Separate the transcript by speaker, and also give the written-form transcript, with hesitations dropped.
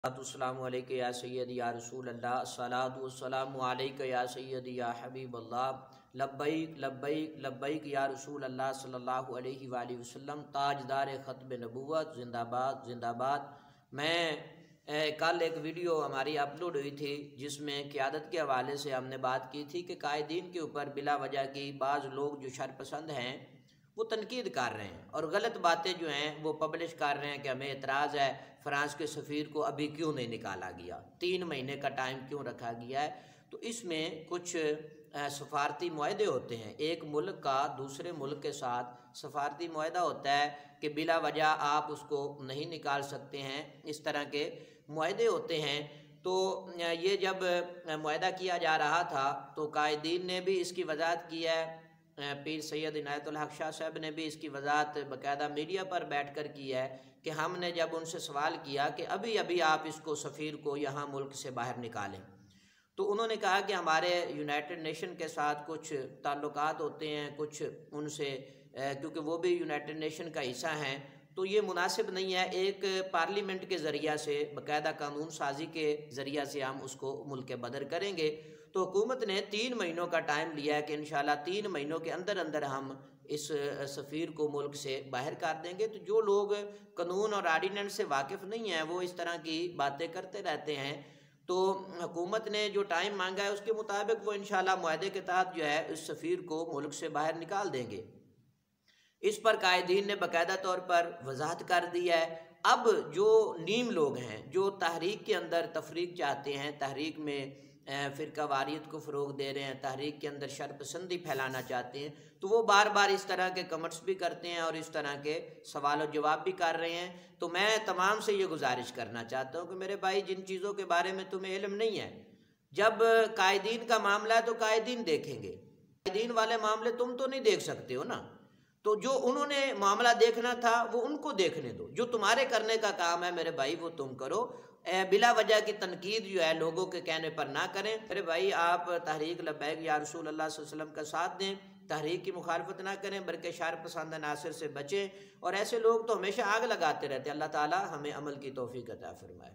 Speaker 1: السلام علیکم یا سیدی یا رسول اللہ، الصلاۃ والسلام علیک یا سیدی یا حبیب اللہ، لبیک لبیک لبیک یا رسول اللہ صلی اللہ علیہ وآلہ وسلم، تاجدار ختم نبوت، زندہ باد زندہ باد۔ میں کل ایک ویڈیو ہماری اپلوڈ ہوئی تھی جس میں قیادت کے حوالے سے ہم نے بات کی تھی کہ قائدین کے اوپر بلا وجہ کی بعض لوگ جو شرپسند ہیں وہ تنقید کر رہے ہیں اور غلط باتیں جو ہیں وہ پبلش کر رہے ہیں کہ ہمیں اعتراض ہے فرانس کے سفیر کو ابھی کیوں نہیں نکالا گیا، 3 مہینے کا ٹائم کیوں رکھا گیا ہے۔ تو اس میں کچھ سفارتی معاہدے ہوتے ہیں، ایک ملک کا دوسرے ملک کے ساتھ سفارتی معاہدہ ہوتا ہے کہ بلا وجہ آپ اس کو نہیں نکال سکتے ہیں، اس طرح کے معاہدے ہوتے ہیں۔ تو یہ جب معاہدہ کیا جا رہا تھا تو قائدین نے بھی اس کی وضاحت کی ہے، پیر سید عنایت الحق شاہ صاحب نے بھی اس کی وضاحت باقاعدہ میڈیا پر بیٹھ کر کی ہے کہ ہم نے جب ان سے سوال کیا کہ ابھی آپ اس کو سفیر کو یہاں ملک سے باہر نکالیں، تو انہوں نے کہا کہ ہمارے یونائٹڈ نیشن کے ساتھ کچھ تعلقات ہوتے ہیں، کچھ ان سے کیونکہ وہ بھی یونائٹڈ نیشن کا حصہ ہیں، تو یہ مناسب نہیں ہے، ایک پارلیمنٹ کے ذریعہ سے باقاعدہ قانون سازی کے ذریعہ سے ہم اس کو ملک بدر کریں گے۔ تو حکومت نے 3 مہینوں کا ٹائم لیا ہے کہ انشاءاللہ 3 مہینوں کے اندر ہم اس سفیر کو ملک سے باہر کر دیں گے۔ تو جو لوگ قانون اور آرڈیننس سے واقف نہیں ہیں وہ اس طرح کی باتیں کرتے رہتے ہیں، تو حکومت نے جو ٹائم مانگا ہے اس کے مطابق وہ انشاءاللہ معاہدے کے تحت جو ہے اس سفیر کو ملک سے باہر نکال دیں گے۔ اس پر قائدین نے باقاعدہ طور پر وضاحت کر دی ہے۔ اب جو نیم لوگ ہیں جو تحریک کے اندر تفریق چاہتے ہیں، تحریک میں فرقہ واریت کو فروغ دے رہے ہیں، تحریک کے اندر شرپسندی پھیلانا چاہتے ہیں، تو وہ بار بار اس طرح کے کمنٹس بھی کرتے ہیں اور اس طرح کے سوال و جواب بھی کر رہے ہیں۔ تو میں تمام سے یہ گزارش کرنا چاہتا ہوں کہ میرے بھائی جن چیزوں کے بارے میں تمہیں علم نہیں ہے، جب قائدین کا معاملہ ہے تو قائدین دیکھیں گے، قائدین والے معاملے تم تو نہیں دیکھ سکتے ہو نا، تو جو انہوں نے معاملہ دیکھنا تھا وہ ان کو دیکھنے دو، جو تمہارے کرنے کا کام ہے میرے بھائی وہ تم کرو، بلا وجہ کی تنقید جو ہے لوگوں کے کہنے پر نہ کریں۔ میرے بھائی آپ تحریک لبیک یا رسول اللہ صلی اللہ علیہ وسلم کا ساتھ دیں، تحریک کی مخالفت نہ کریں بلکہ شرپسند عناصر سے بچیں، اور ایسے لوگ تو ہمیشہ آگ لگاتے رہتے ہیں۔ اللہ تعالی ہمیں عمل کی توفیق عطا فرمائے۔